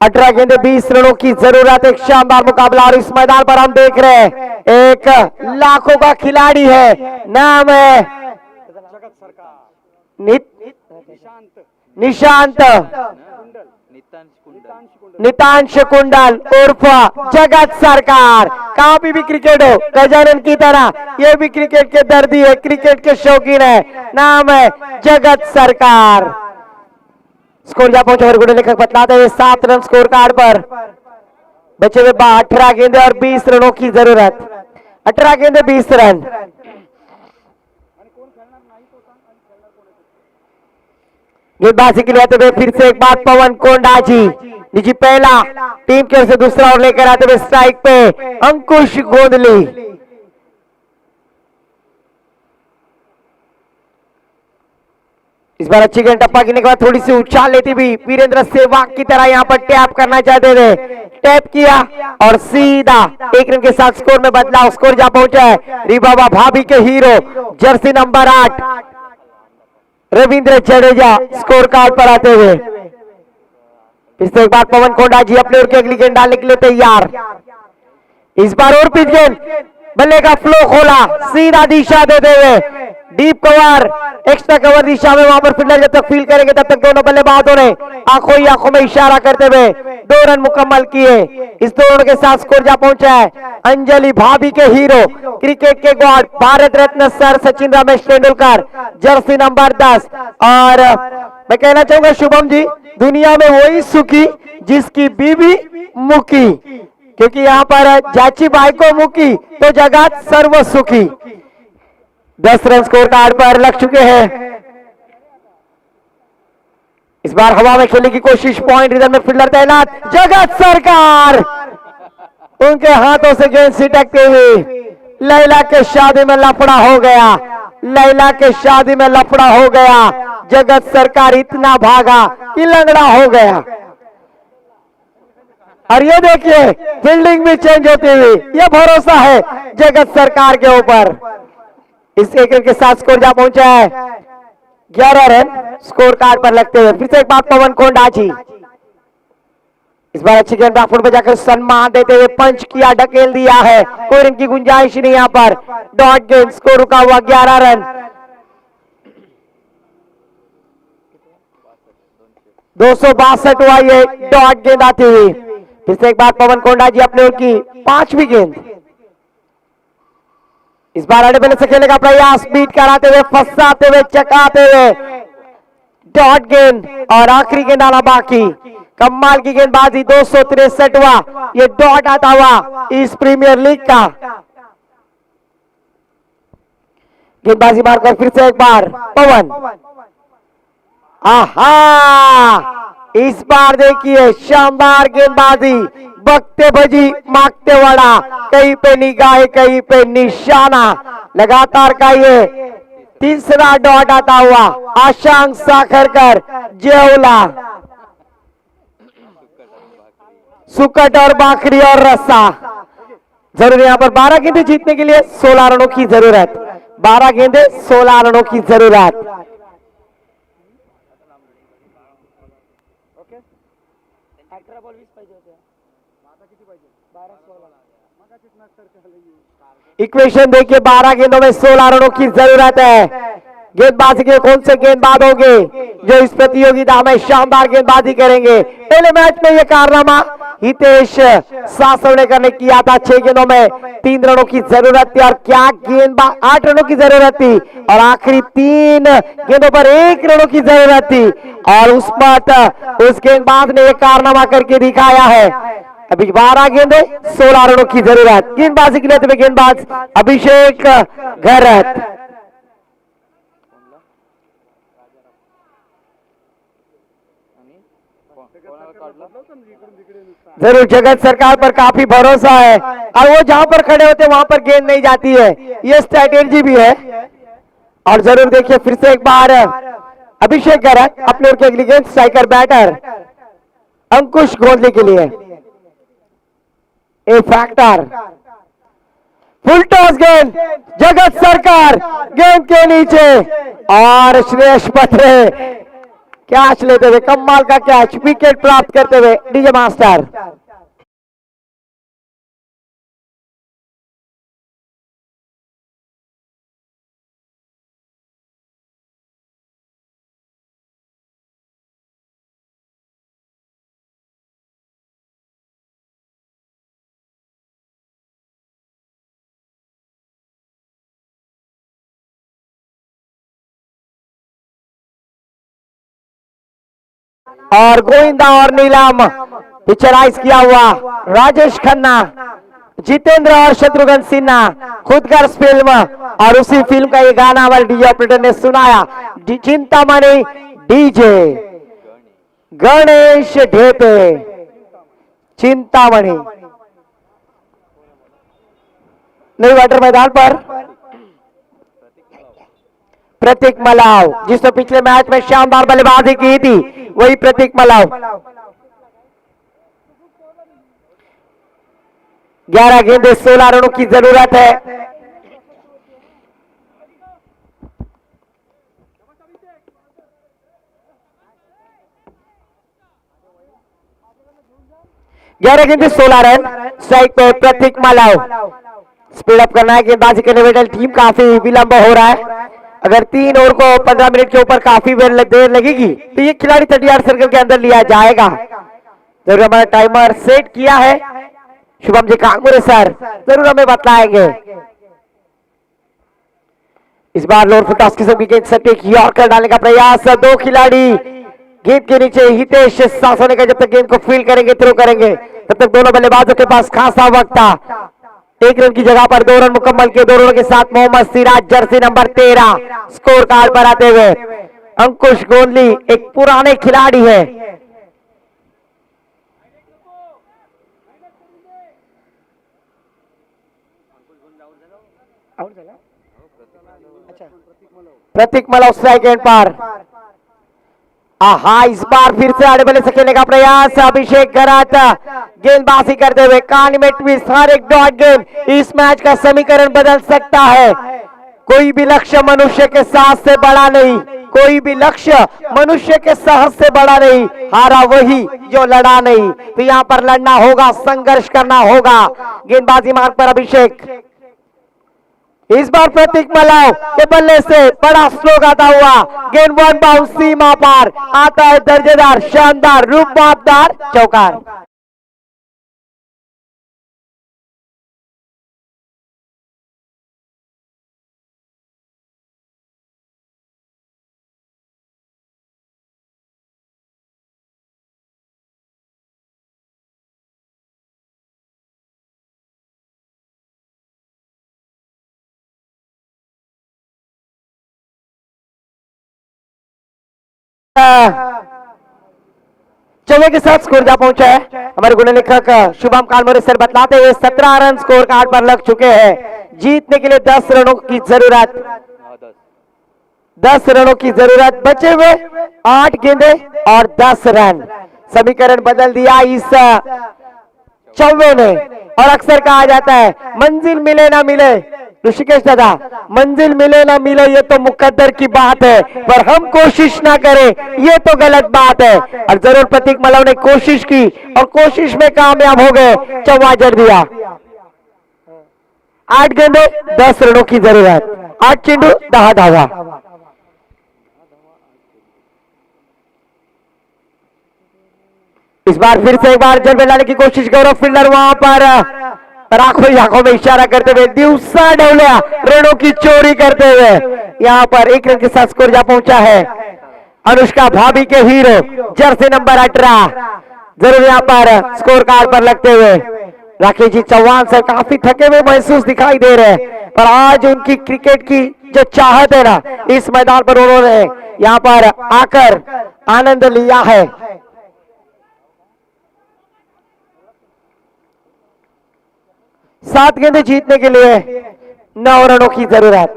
18 गेंदे 20 रनों की जरूरत, एक शानदार मुकाबला। और इस मैदान पर हम देख रहे हैं एक लाखों का खिलाड़ी है, नाम है निशांत नितांश कुंडल उर्फ जगत सरकार। कभी भी क्रिकेट हो गजानन की तरह ये भी क्रिकेट के दर्दी है, क्रिकेट के शौकीन है। नाम है जगत सरकार। स्कोर जा पहुंचे गुड़े लेखक बतलाते हुए 7 रन स्कोर कार्ड पर। बचे हुए 18 गेंदे और 20 रनों की जरूरत। 18 गेंदे 20 रन। गेंदबाजी के लिए आते हुए फिर से एक बार पवन कोंडा जी पहला टीम की ओर से दूसरा ओवर लेकर आते हुए स्ट्राइक पे अंकुश गोंदली। इस बार अच्छी गेंद टप्पा गिरने के बाद थोड़ी सी उछाल लेती हुई वीरेंद्र सहवाग की तरह यहां पर टैप करना चाहते थे। टैप किया और सीधा 1 रन के साथ स्कोर में बदलाव। स्कोर जा पहुंचा है रिबाबा भाभी के hero jersey number 8 Ravindra Jadeja score card पर आते हुए। फिर से एक बार पवन कोंडा जी अपने ओर की अगली गेंद डालने के लिए तैयार। इस बार और पिच गेंद बल्ले का फ्लो खोला, सीधा दिशा देते हुए डीप कवर एक्स्ट्रा कवर दिशा में वहां पर फील्डर जब तक फील करेंगे तब तक दोनों बल्लेबाजों ने आंखों ही आंखों में इशारा करते हुए 2 रन मुकम्मल किए। इस 2 रनों के साथ स्कोर जा पहुंचा है अंजलि भाभी के हीरो क्रिकेट के God Bharat Ratna sir Sachin Ramesh Tendulkar Jersey number 10। और मैं कहना चाहूंगा शुभम जी, दुनिया में वही सुखी जिसकी बीवी मुखी, क्योंकि यहाँ पर जाची बाई को मुखी तो जगत सर्व सुखी। 10 रन स्कोर कार्ड पर लग चुके हैं। इस बार हवा में खेलने की कोशिश, पॉइंट रिदम में फील्डर तैनात जगत सरकार उनके हाथों से गेंद सिटकते हुए लैला के शादी में लफड़ा हो गया। लैला के शादी में लफड़ा हो गया। जगत सरकार इतना भागा कि लंगड़ा हो गया। और ये देखिए फील्डिंग भी चेंज होती हुई, ये भरोसा है जगत सरकार के ऊपर। इस 1 रन के साथ स्कोर जा पहुंचा है 11 रन स्कोर कार्ड पर लगते हुए। फिर से एक बार पवन कोंडा जी इस बार अच्छी गेंद फुट पे जाकर सम्मान देते हुए पंच किया, ढकेल दिया है, कोई रन की गुंजाइश नहीं यहां पर। डॉट गेंद, स्कोर रुका हुआ 11 रन। 262 हुआ ये डॉट गेंद आती हुई। फिर से एक बार पवन कोंडा जी अपने ओर की 5वीं गेंद। इस बार अड़े पहले से खेलने का प्रयास, बीट कराते हुए फंसाते हुए चकाते हुए डॉट गेंद और आखिरी गेंद आना बाकी। कमाल की गेंदबाजी 263वां ये डॉट आता हुआ इस प्रीमियर लीग का। गेंदबाजी मारकर फिर से एक बार पवन। आहा, इस बार देखिए शानदार गेंदबाजी, बकते बजी मांगते वड़ा, कहीं पे निगाह कहीं पे निशाना। लगातार का ये तीसरा डॉट आता हुआ आशांक साखरकर जेवला। सुकट और बाखरी और रस्सा जरूर। यहां पर 12 गेंदे जीतने के लिए 16 रनों की जरूरत। 12 गेंदे 16 रनों की जरूरत। इक्वेशन देखिए, 12 गेंदों में 16 रनों की जरूरत है। गेंदबाजी के कौन से गेंदबाज होंगे जो इस प्रतियोगिता में शानदार गेंदबाजी करेंगे। पहले मैच में यह कारनामा हितेश सासव ने करने किया था। 6 गेंदों में 3 रनों की जरूरत थी और क्या गेंदबाज 8 रनों की जरूरत थी और आखिरी 3 गेंदों पर 1 रनों की जरूरत थी और उस पर उस गेंदबाज ने यह कारनामा करके दिखाया है। अभी 12 गेंदे 16 रनों की जरूरत। गेंदबाजी के लिए गेंदबाज अभिषेक घरत। जरूर जगत सरकार पर काफी भरोसा है और वो जहां पर खड़े होते वहां पर गेंद नहीं जाती है, ये स्ट्रैटेजी भी है। और जरूर देखिए फिर से एक बार अभिषेक घरत अपने ओर की अगली गेंद स्ट्राइकर बैटर अंकुश गोंदली के लिए। ए फैक्टर फुल टॉस गेंद, जगत सरकार गेंद के नीचे और श्रेयस पत्रे कैच लेते हुए, कमाल का कैच, विकेट प्राप्त करते हुए डीजे मास्टर। और गोविंदा और नीलम पिक्चराइज किया हुआ राजेश खन्ना, जितेंद्र और शत्रुघ्न सिन्हा खुदगर्ज फिल्म और उसी फिल्म का ये गाना हमारे डीजे ऑपरेटर ने सुनाया। चिंतामणि डीजे गणेश ढेपे चिंतामणि नई वाटर मैदान पर प्रतीक मलाव, जिसने पिछले मैच में शानदार बल्लेबाजी की थी, वही प्रतीक मलाव। 11 गेंदे 16 रनों की जरूरत है। ग्यारह गेंदे 16 रन। स्ट्राइक पे प्रतीक मलाव। स्पीड अप करना है गेंदबाजी करने वाली टीम, काफी विलंब हो रहा है। अगर 3 ओवर को 15 मिनट के ऊपर काफी देर लगेगी तो ये खिलाड़ी 38 सर्कल के अंदर लिया जाएगा। जरूर हमारा टाइमर सेट किया है शुभम जी कांगुरे सर, जरूर हमें बताएंगे। इस बार लोअर फुल टॉस किस्म की गेंद सटीक यॉर्कर डालने का प्रयास। 2 खिलाड़ी गेंद के नीचे, हितेश सांस होने का, जब तक गेंद को फील्ड करेंगे, थ्रो करेंगे, तब तक दोनों बल्लेबाजों के पास खासा वक्त था। 1 रन की जगह पर 2 रन मुकम्मल किए। 2 रनों के साथ Mohammed Siraj jersey number 13 score card पर आते हुए। अंकुश गोंदली एक पुराने खिलाड़ी है। प्रतीक मलाव स्ट्राइक एंड पर। आहा, इस बार फिर से आड़े बल्ले से खेलने का प्रयास। अभिषेक गरात गेंदबाजी करते हुए। कहानी में ट्विस्ट, हर एक डॉट गेम इस मैच का समीकरण बदल सकता है। कोई भी लक्ष्य मनुष्य के साहस से बड़ा नहीं, कोई भी लक्ष्य मनुष्य के साहस से बड़ा नहीं। हारा वही जो लड़ा नहीं। तो यहाँ पर लड़ना होगा, संघर्ष करना होगा। गेंदबाजी मार्ग पर अभिषेक। इस बार प्रतीक मलाव के बल्ले से बड़ा स्ट्रोक आता हुआ। गेंद 1 बाउंस सीमा पार आता है। दर्जेदार, शानदार, रूपदार चौकार। चौबे के साथ स्कोर जा पहुंचा है। हमारे गुण लेखक शुभम कालमोरे सर बतलाते हुए 17 रन स्कोर कार्ड पर लग चुके हैं। जीतने के लिए 10 रनों की जरूरत, 10 रनों की जरूरत। बचे हुए 8 गेंदे और 10 रन। समीकरण बदल दिया इस चौबे ने। और अक्सर कहा जाता है मंजिल मिले ना मिले, ऋषिकेश दादा, मंजिल मिले ना मिले ये तो मुकद्दर की बात है, पर हम कोशिश ना करें ये तो गलत बात है। और जरूर प्रतीक मलाव ने कोशिश की और कोशिश में कामयाब हो गए, चौवा जड़ दिया। 8 गेंदे 10 रनों की जरूरत, 8 चेंडू 10 धावा। इस बार फिर से एक बार जड़ में लाने की कोशिश, गौरव फील्डर वहां पर आंखों में इशारा करते हुए दिवसा डोलिया रनों की चोरी करते हुए। यहाँ पर 1 रन के साथ स्कोर जा पहुंचा है। अनुष्का भाभी के हीरो जर्सी नंबर 18 जरूर यहाँ पर स्कोर कार्ड पर लगते हुए। राकेश जी चौहान सर काफी थके हुए महसूस दिखाई दे रहे हैं, पर आज उनकी क्रिकेट की जो चाहत है ना, इस मैदान पर उन्होंने यहाँ पर आकर आनंद लिया है। 7 गेंदें जीतने के लिए 9 रनों की जरूरत।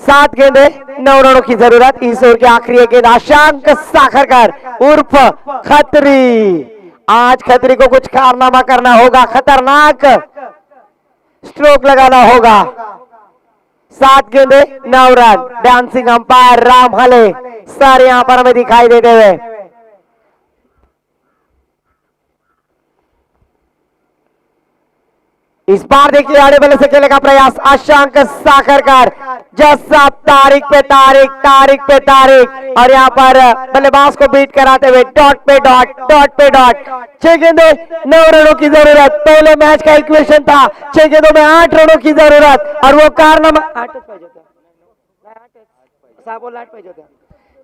सात गेंदे 9 रनों की जरूरत। इस ओवर के आखिरी एक गेंद आशांक साखरकर उर्फ खत्री। आज खत्री को कुछ कारनामा करना होगा, खतरनाक स्ट्रोक लगाना होगा। 7 गेंदे 9 रन। डांसिंग अंपायर राम हले सर यहां पर हमें दिखाई देते हुए। इस बार देखिए आड़े बल्ले से खेलने का प्रयास आशांक साखरकर। जैसा तारीख पे तारीख और यहाँ पर बल्लेबाज को बीट कराते हुए डॉट पे डॉट 6 गेंदे 9 रनों की जरूरत। पहले मैच का इक्वेशन था 6 गेंदों में 8 रनों की जरूरत और वो कारनामा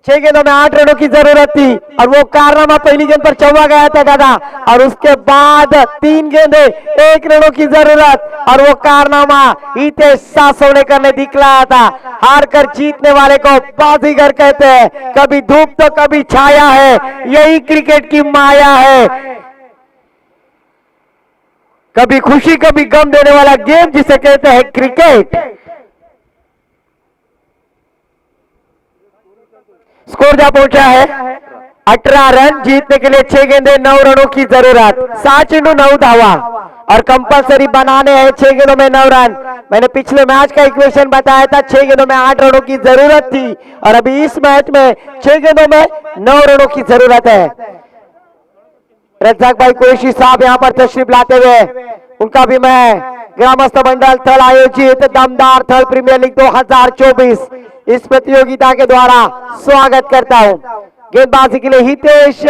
6 गेंदों में 8 रनों की जरूरत थी और वो कारनामा पहली गेंद पर चौवा गया था दादा, और उसके बाद 3 गेंदे 1 रनों की जरूरत और वो कारनामा हितेश सासोनेकर ने दिखलाया था। हार कर जीतने वाले को बाजीगर कहते हैं, कभी धूप तो कभी छाया है, यही क्रिकेट की माया है। कभी खुशी कभी गम देने वाला गेम जिसे कहते हैं क्रिकेट। स्कोर जा पहुंचा है 18 रन। जीतने के लिए 6 गेंदे 9 रनों की जरूरत, 7 चेंडू 9 धावा और कंपलसरी बनाने हैं 6 गेंदों में 9 रन। मैंने पिछले मैच का इक्वेशन बताया था 6 गेंदों में 8 रनों की जरूरत थी और अभी इस मैच में 6 गेंदों में 9 रनों की जरूरत है। रज्जाक भाई कुरैशी साहब यहां पर तशरीफ लाते हुए उनका भी मैं ग्रामस्थ मंडल थल आयोजित दमदार थल प्रीमियर लीग 2024 इस प्रतियोगिता के द्वारा स्वागत करता हूं। गेंदबाजी के लिए हितेश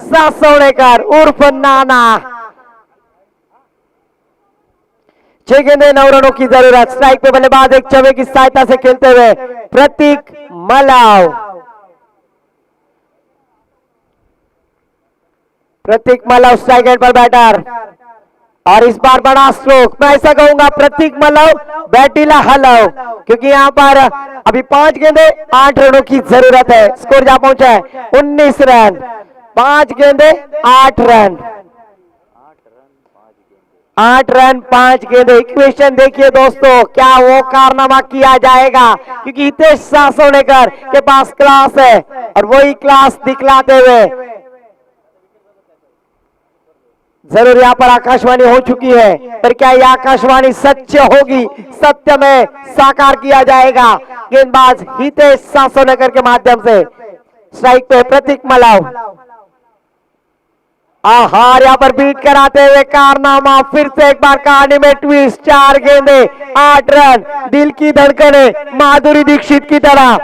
सासोनेकर उर्फ नाना। 6 गेंदे 9 रनों की जरूरत। स्ट्राइक पे बल्लेबाज एक चवे की सहायता से खेलते हुए प्रतीक मलाव। प्रतीक मलाव स्ट्राइक एंड पर बैटर और इस बार बड़ा स्ट्रोक। मैं ऐसा कहूंगा प्रतीक मलाव बैटिला हलाव, क्योंकि यहां पर अभी 5 गेंदे 8 रनों की जरूरत है। स्कोर जा पहुंचा है 19 रन। 5 गेंदे 8 रन, 8 रन 5 गेंदे। इक्वेशन देखिए दोस्तों, क्या वो कारनामा किया जाएगा, क्योंकि हितेश सासोनेकर के पास क्लास है और वही क्लास दिखलाते हुए जरूर यहाँ पर आकाशवाणी हो चुकी है, पर क्या यह आकाशवाणी सच्च होगी, सत्य में साकार किया जाएगा। गेंदबाज हितेश सासोनेकर के माध्यम से स्ट्राइक पे प्रतीक मलाव। आहार यहाँ पर बीट कराते हुए कारनामा, फिर से एक बार कहानी में ट्विस्ट। 4 गेंदे 8 रन, दिल की धड़कने माधुरी दीक्षित की तरह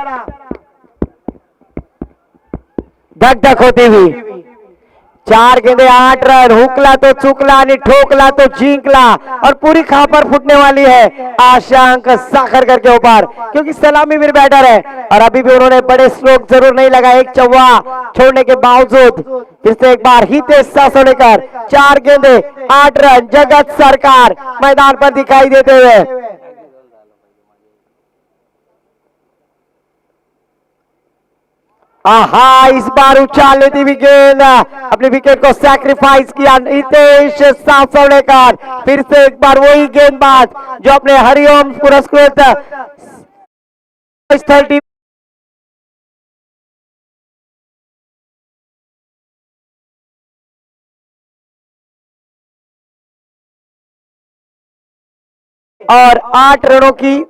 धक धक होती हुई। 4 गेंदे 8 रन, हुकला तो चुकला नहीं, ठोकला तो झींकला और पूरी खापर फूटने वाली है आशंक साखरकर के ऊपर, क्योंकि सलामी वीर बैटर है और अभी भी उन्होंने बड़े स्ट्रोक जरूर नहीं लगाए एक चौवा छोड़ने के बावजूद। फिर से एक बार हितेश सासोनेकर 4 गेंदे 8 रन, जगत सरकार मैदान पर दिखाई देते हुए। आहा, इस बार उछाल लेती हुई गेंद, अपनी विकेट को सैक्रिफाइस किया हितेश सासोनेकर। फिर से एक बार वही गेंदबाज जो अपने हरिओम पुरस्कृत 30 और 8 रनों की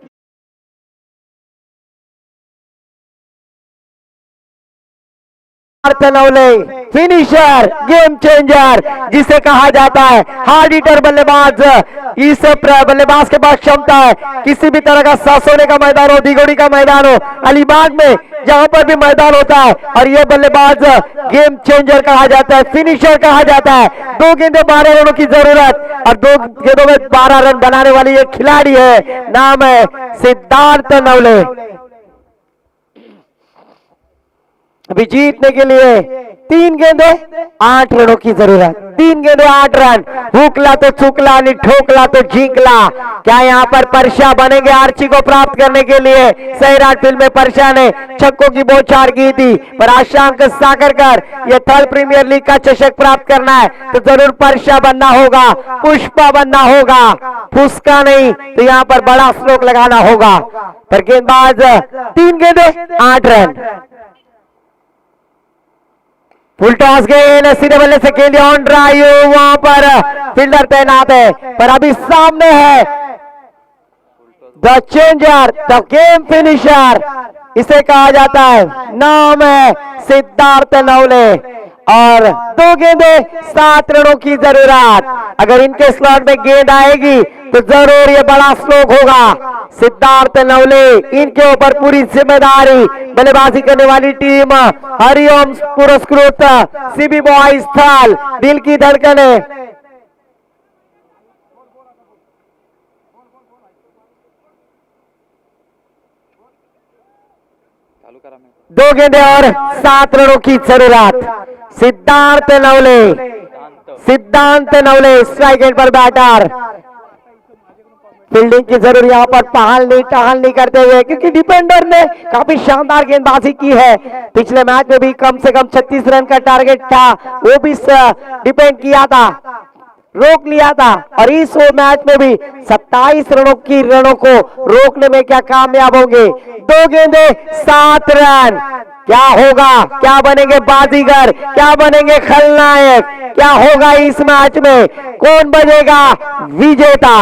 फिनिशर, गेम चेंजर जिसे कहा जाता है, हार्ड हिटर बल्लेबाज। इस बल्लेबाज के पास क्षमता है किसी भी तरह का सासोने का मैदान हो, दिगोड़ी का मैदान हो, अलीबाग में जहां पर भी मैदान होता है, और यह बल्लेबाज गेम चेंजर कहा जाता है, फिनिशर कहा जाता है। 2 गेंदे 12 रनों की जरूरत और 2 गेंदों में 12 रन बनाने वाली एक खिलाड़ी है, नाम है सिद्धार्थ नवले। अभी जीतने के लिए 3 गेंदे 8 रनों की जरूरत, 3 गेंदे 8 रन। हुकला तो चुकला नहीं, ठोकला तो झींकला। क्या यहाँ पर परशा बनेंगे आर्ची को प्राप्त करने के लिए? सैराट फील्ड में परशा ने छक्कों की बौछार की थी, पर आशंक साकरकर ये थर्ड प्रीमियर लीग का चषक प्राप्त करना है तो जरूर परशा बनना होगा, पुष्पा बनना होगा, फुसका नहीं तो यहाँ पर बड़ा स्ट्रोक लगाना होगा। पर गेंदबाज 3 गेंदे 8 रन। फुल टॉस गेंद सीधे बल्ले से खेल दिया ऑन ड्राइव, वहां पर फील्डर तैनात है, पर अभी सामने है the changer, the game finisher इसे कहा जाता है, नाम है सिद्धार्थ नवले। और 2 गेंदे 7 रनों की जरूरत। अगर इनके स्लॉट में गेंद आएगी तो जरूर ये बड़ा स्ट्रोक होगा। सिद्धार्थ नवले, इनके ऊपर पूरी जिम्मेदारी। बल्लेबाजी करने वाली टीम हरिओम पुरस्कृत सीबी बॉयज थल, दिल की धड़कने। दो गेंदे और 7 रनों की जरूरत। सिद्धार्थ नवले, सिद्धांत नवले स्ट्राइक एंड पर बैटर। फील्डिंग की जरूर यहाँ पर पहल टहल करते हुए, क्योंकि डिफेंडर ने काफी शानदार गेंदबाजी की है। पिछले मैच में भी कम से कम 36 रन का टारगेट था, वो भी डिपेंड किया था, रोक लिया था। और इस मैच में भी 27 रनों को रोकने में क्या कामयाब होंगे। 2 गेंदे 7 रन। क्या होगा, क्या बनेंगे बाजीगर, क्या बनेंगे खलनायक, क्या होगा इस मैच में, कौन बनेगा विजेता।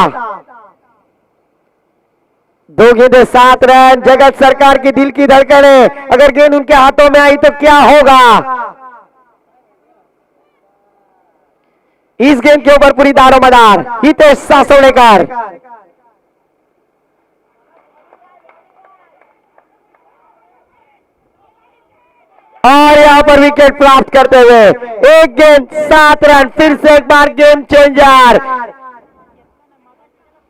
2 गेंदे 7 रन। जगत सरकार की दिल की धड़कने, अगर गेंद उनके हाथों में आई तो क्या होगा। इस गेंद के ऊपर पूरी दारोमदार हितेश सासोड़ेकर। और यहां पर विकेट प्राप्त करते हुए 1 गेंद 7 रन। फिर से एक बार गेम चेंजर,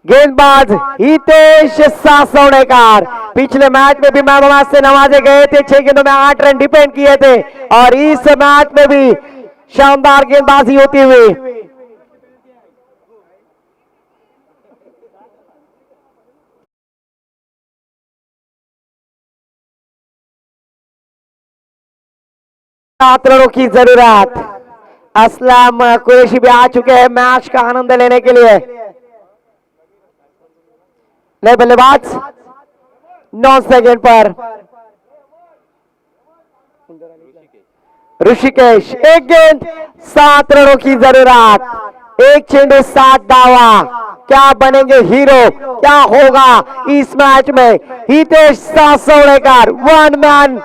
गेंदबाज हितेश सासोड़ेकर। पिछले मैच में भी मैच से नवाजे गए थे, 6 गेंदों में 8 रन डिपेंड किए थे, और इस मैच में भी शानदार गेंदबाजी होती हुई। सात रनों की जरूरत। असलम कुरैशी भी आ चुके हैं मैच का आनंद लेने के लिए। नए बल्लेबाज 9 सेकंड पर ऋषिकेश। 1 गेंद 7 रनों की जरूरत। 1 चेंडू 7 दावा। क्या बनेंगे हीरो, क्या होगा इस मैच में। हितेश सासोड़ेकर 1 मैन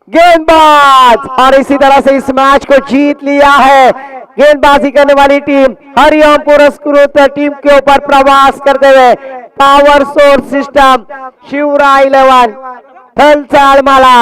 गेंदबाज, और इसी तरह से इस मैच को जीत लिया है। गेंदबाजी करने वाली टीम हरिओम पुरस्कृत टीम के ऊपर प्रवास करते हुए पावर सोर्स सिस्टम शिवरा 11 थलचालमाला